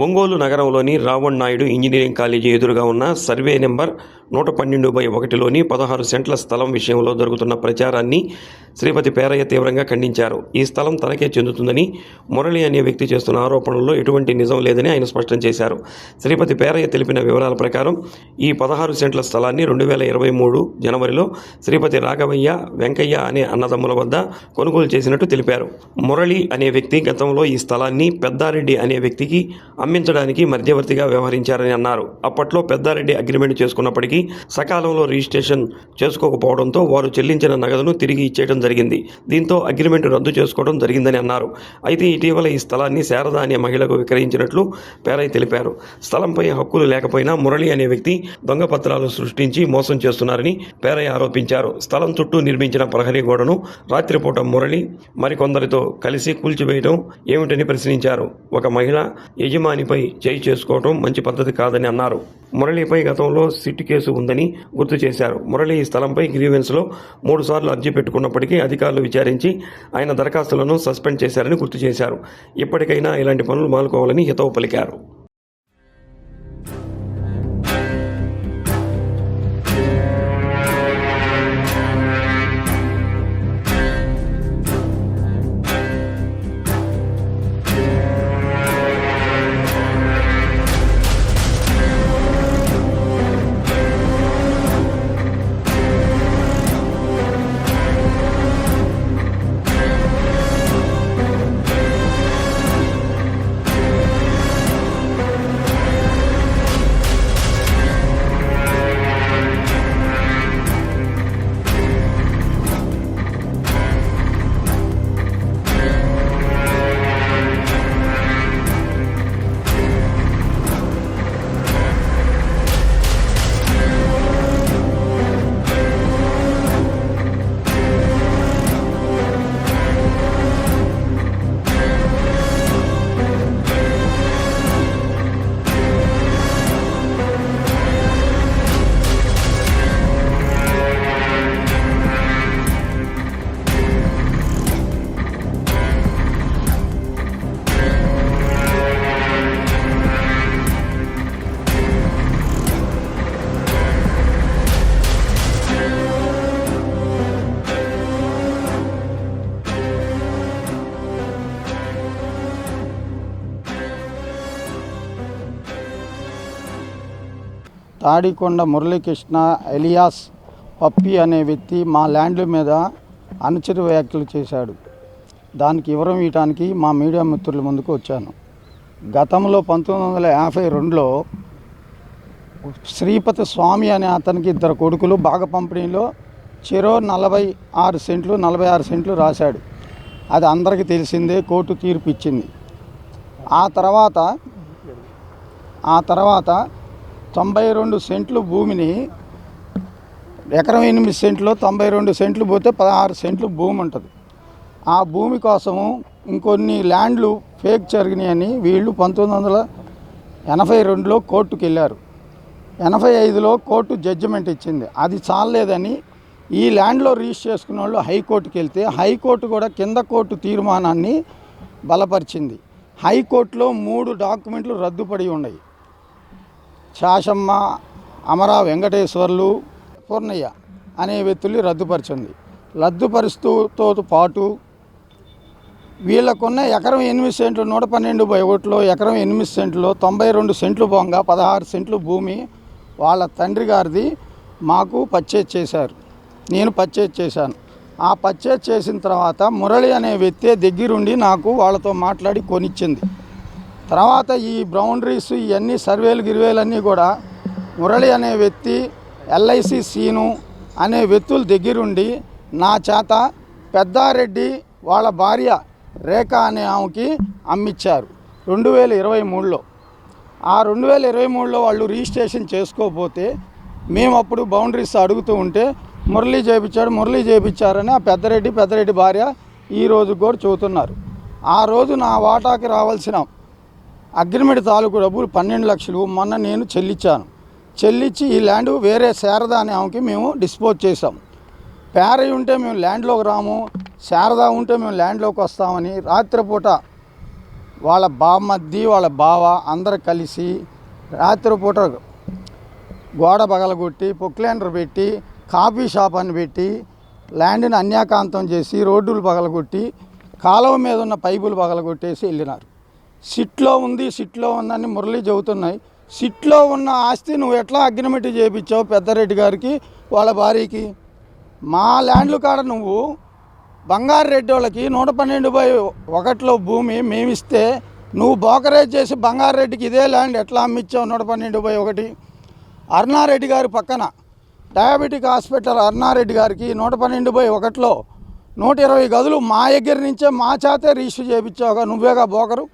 ఒంగోలు నగరంలోని Raavan Naidu engineering college ఎదురుగా ఉన్న సర్వే నెంబర్ 112/1లోని 16 సెంట్ల స్థలం విషయంలో జరుగుతున్న ప్రచారాన్ని శ్రీపతి పేరయ్య తీవ్రంగా ఖండించారు. ఈ స్థలం తనకే చెందుతుందని మురళి అనే వ్యక్తి చేస్తున్న ఆరోపణల్లో ఎటువంటి నిజం లేదని ఆయన స్పష్టం చేశారు. శ్రీపతి పేరయ్య తెలిపిన వివరాల ప్రకారం ఈ 16 సెంట్ల స్థలాన్ని 2023 జనవరిలో శ్రీపతి రాఘవయ్య, వెంకయ్య అనే అన్నదమ్ముల వద్ద కొనుగోలు చేసినట్టు తెలిపారు. మురళి అనే వ్యక్తి గతంలో ఈ స్థలాన్ని పెద్దారెడ్డి అనే వ్యక్తికి అమ్మించడానికి మధ్యవర్తిగా వ్యవహరించారని అన్నారు. అప్పట్లో పెద్దారెడ్డి అగ్రిమెంట్ చేసుకున్నప్పటికీ సకాలంలో రిజిస్ట్రేషన్ చేసుకోకపోవడంతో వారు చెల్లించిన నగదును తిరిగి ఇచ్చేయడం జరిగింది. దీంతో అగ్రిమెంట్ రద్దు చేసుకోవడం జరిగిందని అన్నారు. అయితే ఇటీవల ఈ స్థలాన్ని శారద అనే మహిళకు విక్రయించినట్లు పేరయ్య తెలిపారు. స్థలంపై హక్కులు లేకపోయినా మురళి అనే వ్యక్తి దొంగ పత్రాలు సృష్టించి మోసం చేస్తున్నారని పేరయ్య ఆరోపించారు. స్థలం చుట్టూ నిర్మించిన ప్రహరీ గోడను రాత్రిపూట మురళి మరికొందరితో కలిసి కూల్చివేయడం ఏమిటని ప్రశ్నించారు. ఒక మహిళ యజమానిపై చేయి చేసుకోవడం మంచి పద్ధతి కాదని అన్నారు. మురళిపై గతంలో సిట్ కేసు ఉందని గుర్తు చేశారు. మురళి ఈ స్థలంపై గ్రీవెన్స్లో 3 సార్లు అర్జీ పెట్టుకున్నప్పటికీ అధికారులు విచారించి ఆయన దరఖాస్తులను సస్పెండ్ చేశారని గుర్తు చేశారు. ఇప్పటికైనా ఇలాంటి పనులు మానుకోవాలని హితవు పలికారు. తాడికొండ మురళీకృష్ణ ఎలియాస్ పప్పి అనే వ్యక్తి మా ల్యాండ్ల మీద అనుచిత వ్యాఖ్యలు చేశాడు. దానికి వివరం ఇవ్వడానికి మా మీడియా మిత్రుల ముందుకు వచ్చాను. గతంలో 1952లో శ్రీపతి స్వామి అనే అతనికి 2 కొడుకులు భాగ పంపిణీలో చెరో 46 సెంట్లు రాశాడు. అది అందరికీ తెలిసిందే, కోర్టు తీర్పు ఇచ్చింది. ఆ తర్వాత 92 సెంట్లు భూమిని ఎకరం 8 సెంట్లు 92 సెంట్లు పోతే 16 సెంట్లు భూమి ఉంటుంది. ఆ భూమి కోసము ఇంకొన్ని ల్యాండ్లు ఫేక్ జరిగినాయని వీళ్ళు 1982లో కోర్టుకు వెళ్ళారు. 85లో కోర్టు జడ్జిమెంట్ ఇచ్చింది. అది చాలలేదని ఈ ల్యాండ్లో రిజిస్టర్ చేసుకున్న వాళ్ళు హైకోర్టుకి వెళ్తే హైకోర్టు కూడా కింద కోర్టు తీర్మానాన్ని బలపరిచింది. హైకోర్టులో 3 డాక్యుమెంట్లు రద్దుపడి ఉన్నాయి. శాసమ్మ, అమరా వెంకటేశ్వర్లు, పూర్ణయ్య అనే వ్యక్తులు రద్దుపరుస్తూతో పాటు వీళ్ళకున్న ఎకరం 8 సెంట్లు 112/1లో ఎకరం 8 సెంట్లు 92 సెంట్లు పోగా 16 సెంట్లు భూమి వాళ్ళ తండ్రి గారిది మాకు పర్చేజ్ చేశారు. నేను పర్చేజ్ చేశాను. ఆ పర్చేజ్ చేసిన తర్వాత మురళి అనే వ్యక్తి దగ్గరుండి నాకు వాళ్ళతో మాట్లాడి కొనిచ్చింది. తర్వాత ఈ బౌండరీస్ ఇవన్నీ గిరివేలన్నీ కూడా మురళి అనే వ్యక్తి, ఎల్ఐసి సీను అనే వ్యక్తుల దగ్గరుండి నా చేత పెద్దారెడ్డి వాళ్ళ భార్య రేఖ అనే ఆమెకి అమ్మిచ్చారు 2023లో. ఆ 2023లో వాళ్ళు రిజిస్ట్రేషన్ చేసుకోకపోతే మేము అప్పుడు బౌండరీస్ అడుగుతూ ఉంటే మురళి చేయించారని ఆ పెద్దరెడ్డి భార్య ఈరోజు కూడా చెబుతున్నారు. ఆ రోజు నా వాటాకి రావాల్సిన అగ్రిమెంట్ తాలూకు డబ్బులు 12 లక్షలు మొన్న నేను చెల్లించి ఈ ల్యాండ్ వేరే శారద అనే ఆమెకి మేము డిస్పోజ్ చేసాం. పేరయ్య ఉంటే మేము ల్యాండ్లోకి రాము, శారద ఉంటే మేము ల్యాండ్లోకి వస్తామని రాత్రిపూట వాళ్ళ బామ్మద్ది వాళ్ళ బావ అందరు కలిసి రాత్రిపూట గోడ పగలగొట్టి పొక్లైనర్ పెట్టి కాఫీ షాప్ అని పెట్టి ల్యాండ్ని అన్యాకాంతం చేసి రోడ్డులు పగలగొట్టి కాలువ మీద ఉన్న పైపులు పగలగొట్టేసి వెళ్ళినారు. సిట్లో ఉందని మురళి చెబుతున్నాయి. సిట్లో ఉన్న ఆస్తి నువ్వు ఎట్లా అగ్రిమెంట్ చేయించావు పెద్దారెడ్డి గారికి వాళ్ళ భార్యకి? మా ల్యాండ్లు కాడ నువ్వు బంగారెడ్డి వాళ్ళకి 112/1 భూమి మేమిస్తే నువ్వు బోకరేజ్ చేసి బంగారెడ్డికి ఇదే ల్యాండ్ ఎట్లా అమ్మించావు? 112/1 అరుణారెడ్డి గారి పక్కన డయాబెటిక్ హాస్పిటల్ అరుణారెడ్డి గారికి 112/1లో 120 గదులు మా దగ్గర నుంచే మా చేతే రిజిస్టర్ చేయించావుగా, నువ్వేగా బోకరు.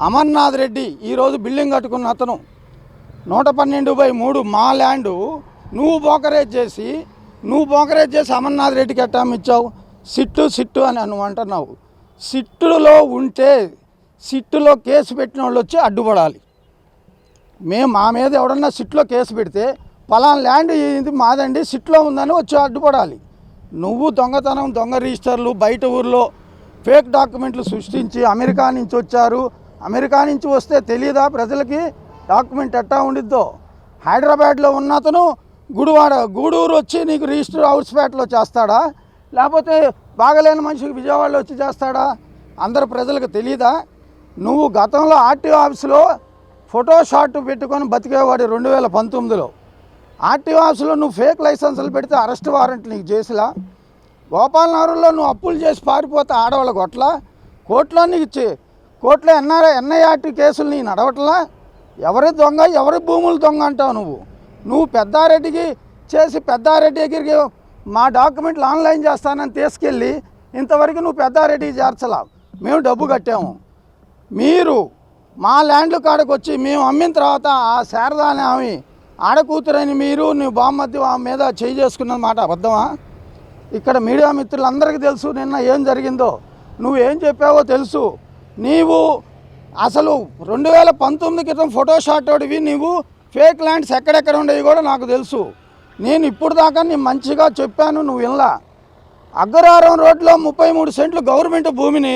అమర్నాథ్ రెడ్డి ఈరోజు బిల్డింగ్ కట్టుకున్న అతను 112/3 మా ల్యాండు నువ్వు బోకరేజ్ చేసి అమర్నాథ్ రెడ్డికి ఎట్టా ఇచ్చావు? సిట్టు అని నువ్వు అంటున్నావు. సిట్టులో ఉంటే సిట్టులో కేసు పెట్టిన వాళ్ళు వచ్చి అడ్డుపడాలి. మా మీద ఎవడన్నా సిట్లో కేసు పెడితే పలానా ల్యాండ్ ఇది మాదండి సిట్లో ఉందని వచ్చి అడ్డుపడాలి. నువ్వు దొంగ రిజిస్టర్లు బయట ఊర్లో ఫేక్ డాక్యుమెంట్లు సృష్టించి అమెరికా నుంచి వచ్చారు. అమెరికా నుంచి వస్తే తెలియదా ప్రజలకి డాక్యుమెంట్ ఎట్టా ఉండిద్దో? హైదరాబాద్లో ఉన్న అతను గూడూరు వచ్చి నీకు రిజిస్టర్ హౌస్పేటలో చేస్తాడా? లేకపోతే బాగలేని మనిషికి విజయవాడలో వచ్చి చేస్తాడా? అందరు ప్రజలకు తెలియదా? నువ్వు గతంలో ఆర్టీఓ ఆఫీసులో ఫోటో షాట్ పెట్టుకొని బతికేవాడు 2019లో. ఆర్టీఓ ఆఫీసులో నువ్వు ఫేక్ లైసెన్సులు పెడితే అరెస్ట్ వారెంట్ నీకు చేసిలా? గోపాలనగరంలో నువ్వు అప్పులు చేసి పారిపోతే ఆడవాళ్ళ కొట్లా? కోర్టులో నీకు కోర్టులో ఎన్ఐఆర్టీ కేసులు నీ నడవట్లా? ఎవరి దొంగ ఎవరి భూములు దొంగ అంటావు నువ్వు పెద్దారెడ్డికి చేసి పెద్దారెడ్డి దగ్గరికి మా డాక్యుమెంట్లు ఆన్లైన్ చేస్తానని తీసుకెళ్ళి ఇంతవరకు నువ్వు పెద్దారెడ్డికి చేర్చలా. మేము డబ్బు కట్టాము. మీరు మా ల్యాండ్లు కాడకు వచ్చి మేము అమ్మిన తర్వాత ఆ శారదాని ఆమె ఆడకూతురని మీరు నీ బామ్మద్ది ఆమె మీద చేయి చేసుకున్న మాట అబద్ధమా? ఇక్కడ మీడియా మిత్రులందరికీ తెలుసు నిన్న ఏం జరిగిందో, నువ్వేం చెప్పావో తెలుసు. నీవు అసలు 2019 క్రితం ఫోటో షాట్ ఓడివి. నీవు ఫేక్ ల్యాండ్స్ ఎక్కడెక్కడ ఉండేవి కూడా నాకు తెలుసు. నేను ఇప్పుడు దాకా నేను మంచిగా చెప్పాను, నువ్వు వినలా. అగ్రహారం రోడ్లో 33 సెంట్లు గవర్నమెంట్ భూమిని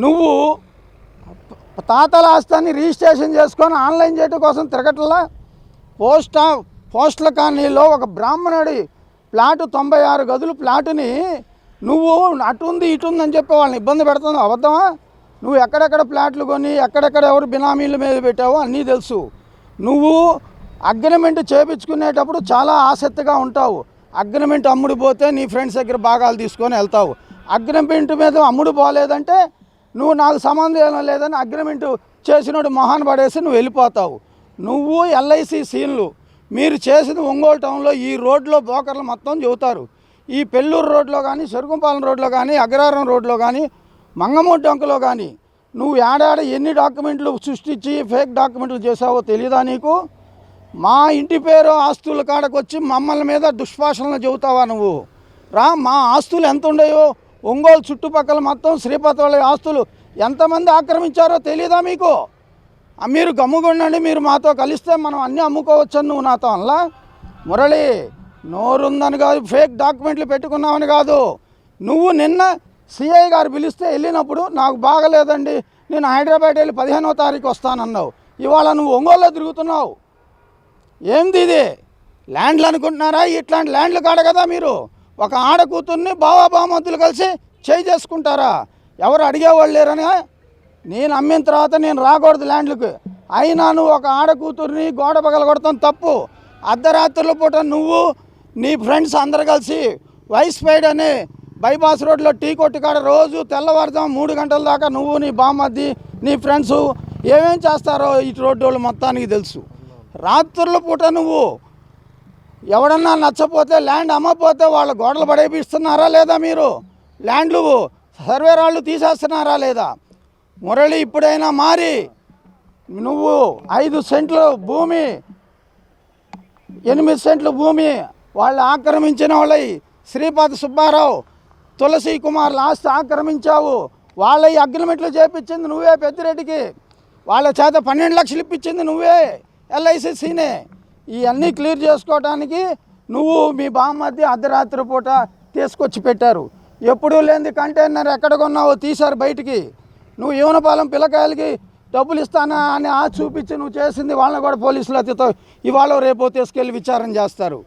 నువ్వు తాతల ఆస్తాన్ని రిజిస్ట్రేషన్ చేసుకొని ఆన్లైన్ చేయడం కోసం తిరగట్లా. పోస్టల్ కాలనీలో ఒక బ్రాహ్మణుడి ప్లాటు 96 గదులు ప్లాటుని నువ్వు అటుంది ఇటుంది అని చెప్పి వాళ్ళని ఇబ్బంది పెడుతున్నావు. అబద్ధమా? నువ్వు ఎక్కడెక్కడ ప్లాట్లు కొని ఎక్కడెక్కడ ఎవరు బినామీల మీద పెట్టావో అన్నీ తెలుసు. నువ్వు అగ్రిమెంట్ చేయించుకునేటప్పుడు చాలా ఆసక్తిగా ఉంటావు. అగ్రిమెంట్ అమ్ముడు పోతే నీ ఫ్రెండ్స్ దగ్గర భాగాలు తీసుకొని వెళ్తావు. అగ్రిమెంట్ మీద అమ్ముడు పోలేదంటే నువ్వు నాకు సంబంధం లేదని అగ్రిమెంట్ చేసినోడు మొహాన్ పడేసి నువ్వు వెళ్ళిపోతావు. నువ్వు ఎల్ఐసి సీన్లు మీరు చేసిన ఒంగోలు టౌన్లో ఈ రోడ్లో బ్రోకర్లు మొత్తం చెబుతారు. ఈ పెళ్ళూరు రోడ్లో కానీ చెరుకుంపాలెం రోడ్లో కానీ అగ్రహారం రోడ్లో కానీ మంగమూడి డొంకలో కానీ నువ్వు ఏడాడ ఎన్ని డాక్యుమెంట్లు సృష్టించి ఫేక్ డాక్యుమెంట్లు చేసావో తెలియదా నీకు? మా ఇంటి పేరు ఆస్తుల కాడకు వచ్చి మమ్మల్ని మీద దుష్పాషణలు చెబుతావా నువ్వు? మా ఆస్తులు ఎంత ఉండేవో ఒంగోలు చుట్టుపక్కల మొత్తం శ్రీపతి వాళ్ళ ఆస్తులు ఎంతమంది ఆక్రమించారో తెలియదా మీకు? మీరు గమ్ముగుండండి, మీరు మాతో కలిస్తే మనం అన్నీ అమ్ముకోవచ్చని నువ్వు నాతో అనలా? మురళి, నోరుందని కాదు, ఫేక్ డాక్యుమెంట్లు పెట్టుకున్నావని కాదు. నువ్వు నిన్న సిఐ గారు పిలిస్తే వెళ్ళినప్పుడు నాకు బాగలేదండి నేను హైదరాబాద్ వెళ్ళి 15వ తారీఖు వస్తానన్నావు. ఇవాళ నువ్వు ఒంగోలులో తిరుగుతున్నావు. ఏంది ఇది? ల్యాండ్లు అనుకుంటున్నారా? ఇట్లాంటి ల్యాండ్లు కాడ కదా మీరు ఒక ఆడ కూతుర్ని బావబామద్దులు కలిసి చేయి చేసుకుంటారా? ఎవరు అడిగేవాళ్ళు లేరని నేను అమ్మిన తర్వాత నేను రాకూడదు ల్యాండ్లకు. అయినా నువ్వు ఒక ఆడ కూతుర్ని గోడ పగలగొడతాం తప్పు. అర్ధరాత్రుల పూట నువ్వు నీ ఫ్రెండ్స్ అందరు కలిసి వైస్పైడ్ అనే బైపాస్ రోడ్లో టీ కొట్టు కాడ రోజు తెల్లవారుదాం 3 గంటల దాకా నువ్వు నీ బామ్మద్ది నీ ఫ్రెండ్స్ ఏమేం చేస్తారో ఈ రోడ్డు వాళ్ళు మొత్తానికి తెలుసు. రాత్రుల పూట నువ్వు ఎవడన్నా నచ్చపోతే ల్యాండ్ అమ్మపోతే వాళ్ళ గోడలు పడేపిస్తున్నారా లేదా? మీరు ల్యాండ్లు సర్వే రాళ్ళు తీసేస్తున్నారా లేదా? మురళి, ఇప్పుడైనా మారి నువ్వు 5 సెంట్లు భూమి 8 సెంట్లు భూమి వాళ్ళు ఆక్రమించిన వాళ్ళవి శ్రీపతి సుబ్బారావు తులసి కుమార్ లాస్ట్ ఆక్రమించావు. వాళ్ళ ఈ అగ్రిమెంట్లు చేపించింది నువ్వే. పెద్దిరెడ్డికి వాళ్ళ చేత 12 లక్షలు ఇప్పించింది నువ్వే. ఎల్ఐసినే ఇవన్నీ క్లియర్ చేసుకోవడానికి నువ్వు మీ బామ్మద్ది అర్ధరాత్రి పూట తీసుకొచ్చి పెట్టారు. ఎప్పుడూ లేని కంటైనర్ ఎక్కడ కొన్నావో తీశారు బయటికి. నువ్వు యువనపాలెం పిల్లకాయలకి డబ్బులు ఇస్తానా అని చూపించి నువ్వు చేసింది వాళ్ళని కూడా పోలీసులు అతితో ఇవాళ రేపో తీసుకెళ్ళి విచారణ చేస్తారు.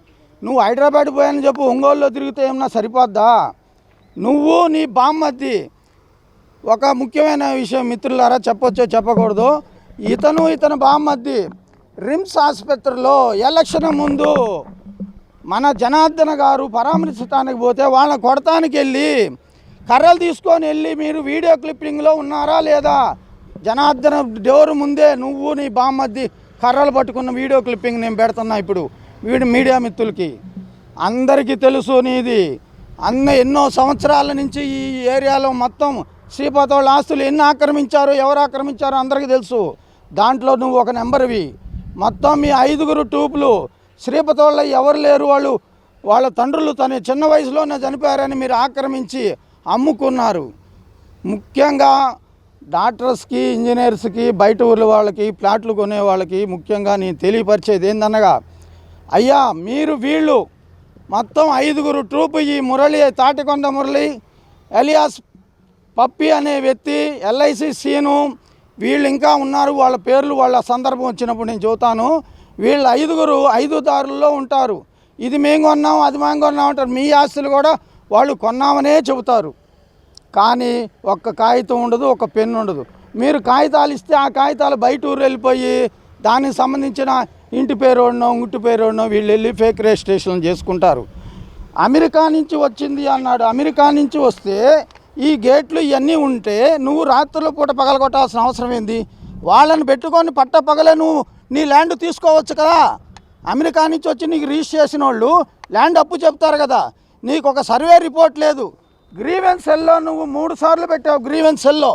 నువ్వు హైదరాబాద్ పోయాని చెప్పు, ఒంగోలులో తిరిగితే ఏమన్నా సరిపోద్దా? నువ్వు నీ బామ్మద్ది. ఒక ముఖ్యమైన విషయం మిత్రులారా, చెప్పొచ్చో చెప్పకూడదు, ఇతను బామ్మద్ది రిమ్స్ ఆసుపత్రిలో ఎలక్షన్ ముందు మన జనార్దన్ గారు పరామర్శించడానికి పోతే వాళ్ళని కొడతానికి వెళ్ళి కర్రలు తీసుకొని వెళ్ళి మీరు వీడియో క్లిప్పింగ్లో ఉన్నారా లేదా? జనార్దన్ డోరు ముందే నువ్వు నీ బామ్మద్ది కర్రలు పట్టుకున్న వీడియో క్లిప్పింగ్ నేను పెడుతున్నా ఇప్పుడు మీడియా మిత్రులకి అందరికీ తెలుసు. నీది ఎన్నో సంవత్సరాల నుంచి ఈ ఏరియాలో మొత్తం శ్రీపాద వాళ్ళ ఆస్తులు ఎన్ని ఆక్రమించారో, ఎవరు ఆక్రమించారో అందరికీ తెలుసు. దాంట్లో నువ్వు ఒక నెంబర్వి. మొత్తం మీ 5 టూపులు శ్రీపాద వాళ్ళ ఎవరు లేరు, వాళ్ళ తండ్రులు తన చిన్న వయసులోనే చనిపోయారని మీరు ఆక్రమించి అమ్ముకున్నారు. ముఖ్యంగా డాక్టర్స్కి, ఇంజనీర్స్కి, బయట ఊర్ల వాళ్ళకి, ప్లాట్లు కొనే వాళ్ళకి ముఖ్యంగా నేను తెలియపరిచేది ఏందనగా, అయ్యా మీరు వీళ్ళు మొత్తం 5 ట్రూపు, ఈ మురళి, తాటికొండ మురళి ఎలియాస్ పప్పి అనే వ్యక్తి, ఎల్ఐసి సీను, వీళ్ళు ఇంకా ఉన్నారు. వాళ్ళ పేర్లు వాళ్ళ సందర్భం వచ్చినప్పుడు నేను చెబుతాను. వీళ్ళు 5 దారుల్లో ఉంటారు. ఇది మేము కొన్నాం, అది మేము కొన్నాం అంటారు. మీ ఆస్తులు కూడా వాళ్ళు కొన్నామనే చెబుతారు. కానీ ఒక్క కాగితం ఉండదు, ఒక పెన్ను ఉండదు. మీరు కాగితాలు ఇస్తే ఆ కాగితాలు బయట ఊరు వెళ్ళిపోయి దానికి సంబంధించిన ఇంటి పేరు ఇంటి పేరు వీళ్ళు వెళ్ళి ఫేక్ రిజిస్ట్రేషన్ చేసుకుంటారు. అమెరికా నుంచి వచ్చింది అన్నాడు. అమెరికా నుంచి వస్తే ఈ గేట్లు ఇవన్నీ ఉంటే నువ్వు రాత్రుల పూట పగలగొట్టాల్సిన అవసరం ఏంది? వాళ్ళని పెట్టుకొని పగలే నువ్వు నీ ల్యాండ్ తీసుకోవచ్చు కదా. అమెరికా నుంచి వచ్చి నీకు రిజిస్టర్ చేసిన వాళ్ళు ల్యాండ్ అప్పు చెప్తారు కదా. నీకు ఒక సర్వే రిపోర్ట్ లేదు. గ్రీవెన్స్ సెల్లో నువ్వు 3 సార్లు పెట్టావు. గ్రీవెన్స్ సెల్లో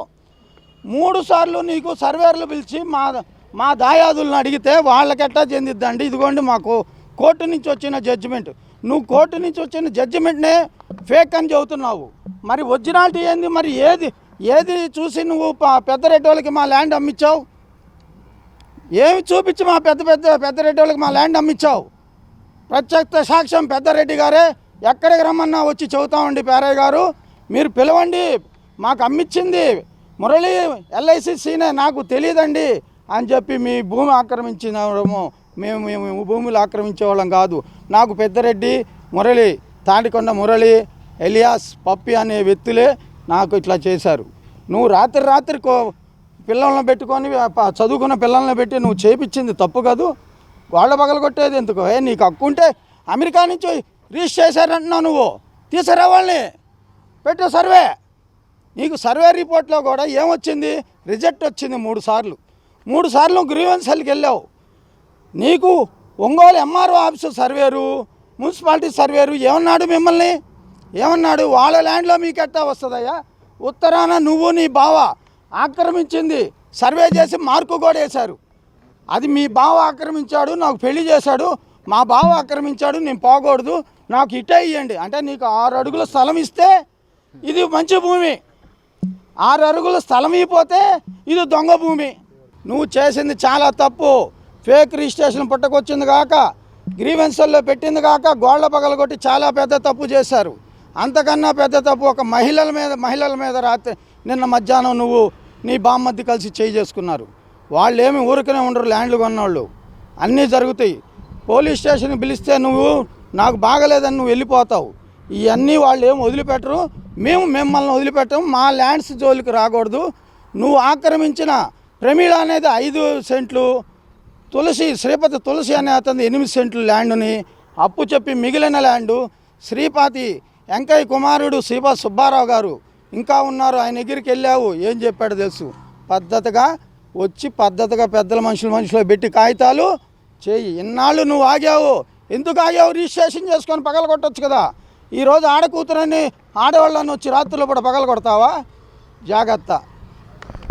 3 సార్లు నీకు సర్వేర్లు పిలిచి మా దాయాదులను అడిగితే వాళ్ళకెట్టా చెందిద్దండి, ఇదిగోండి మాకు కోర్టు నుంచి వచ్చిన జడ్జిమెంట్. నువ్వు కోర్టు నుంచి వచ్చిన జడ్జిమెంట్నే ఫేక్ అని చెబుతున్నావు. మరి ఒరిజినాలిటీ ఏంది? మరి ఏది చూసి నువ్వు పెద్దరెడ్డి వాళ్ళకి మా ల్యాండ్ అమ్మించావు? ఏమి చూపించి మా పెద్దరెడ్డి వాళ్ళకి మా ల్యాండ్ అమ్మించావు? ప్రత్యక్ష సాక్ష్యం పెద్దరెడ్డి గారే. ఎక్కడికి రమ్మన్నా వచ్చి చెబుతామండి. పేరయ్య గారు మీరు పిలవండి, మాకు అమ్మించింది మురళి ఎల్ఐసి సీనే, నాకు తెలియదండి అని చెప్పి మీ భూమి ఆక్రమించినము. మేము భూములు ఆక్రమించే వాళ్ళం కాదు. నాకు పెద్దరెడ్డి మురళి, తాటికొండ మురళి ఎలియాస్ పప్పి అనే వ్యక్తులే నాకు ఇట్లా చేశారు. నువ్వు రాత్రి పిల్లల్ని పెట్టుకొని చదువుకున్న పిల్లల్ని పెట్టి నువ్వు చేపించింది తప్పు కాదు. గోళ్ళ పగలగొట్టేది ఎందుకు? నీకు హక్కు ఉంటే అమెరికా నుంచి రిజిస్టర్ చేశారంటున్నావు, నువ్వు తీసారా వాళ్ళని? పెట్టు సర్వే. నీకు సర్వే రిపోర్ట్లో కూడా ఏమొచ్చింది? రిజెక్ట్ వచ్చింది 3 సార్లు. 3 సార్లు గ్రీవెన్స్ సెల్కి వెళ్ళావు. నీకు Ongole MRO office surveyor, municipality surveyor ఏమన్నాడు? మిమ్మల్ని ఏమన్నాడు? వాళ్ళ ల్యాండ్లో మీకు ఎట్టా వస్తుందయ్యా? ఉత్తరాన నువ్వు నీ బావ ఆక్రమించింది సర్వే చేసి మార్కు కూడా వేశారు. అది మీ బావ ఆక్రమించాడు, నాకు పెళ్లి చేశాడు, మా బావ ఆక్రమించాడు, నేను పోకూడదు, నాకు ఇటే ఇవ్వండి అంటే నీకు 6 అడుగుల స్థలం ఇస్తే ఇది మంచి భూమి, 6 అడుగుల స్థలం ఇవ్వకపోతే ఇది దొంగ భూమి. నువ్వు చేసింది చాలా తప్పు. ఫేక్ రిజిస్ట్రేషన్ పుట్టకొచ్చింది కాక, గ్రీవెన్సల్లో పెట్టింది కాక, గోళ్ల పగలగొట్టి చాలా పెద్ద తప్పు చేశారు. అంతకన్నా పెద్ద తప్పు ఒక మహిళల మీద రాత్రి నిన్న మధ్యాహ్నం నువ్వు నీ బామ్మద్ది కలిసి చేసుకున్నారు. వాళ్ళు ఏమి ఊరికనే ఉండరు, ల్యాండ్లు కొన్నవాళ్ళు. అన్నీ జరుగుతాయి. పోలీస్ స్టేషన్కి పిలిస్తే నువ్వు నాకు బాగలేదని నువ్వు వెళ్ళిపోతావు. ఇవన్నీ వాళ్ళు ఏమి వదిలిపెట్టరు. మేము మిమ్మల్ని వదిలిపెట్టం. మా ల్యాండ్స్ జోలికి రాకూడదు. నువ్వు ఆక్రమించిన ప్రమీళ అనేది 5 సెంట్లు, శ్రీపతి తులసి అనే అతను 8 సెంట్లు ల్యాండ్ని అప్పు చెప్పి మిగిలిన ల్యాండు శ్రీపాతి వెంకయ్య కుమారుడు శ్రీపాతి సుబ్బారావు గారు ఇంకా ఉన్నారు. ఆయన దగ్గరికి వెళ్ళావు. ఏం చెప్పాడు తెలుసు? పద్ధతిగా వచ్చి పెద్దల మనుషులు పెట్టి కాగితాలు చేయి. ఇన్నాళ్ళు నువ్వు ఆగావు. ఎందుకు ఆగావు? రిజిస్ట్రేషన్ చేసుకొని పగలగొట్టచ్చు కదా. ఈరోజు ఆడకూతురని ఆడవాళ్ళని వచ్చి రాత్రులు కూడా పగలగొడతావా? జాగ్రత్త.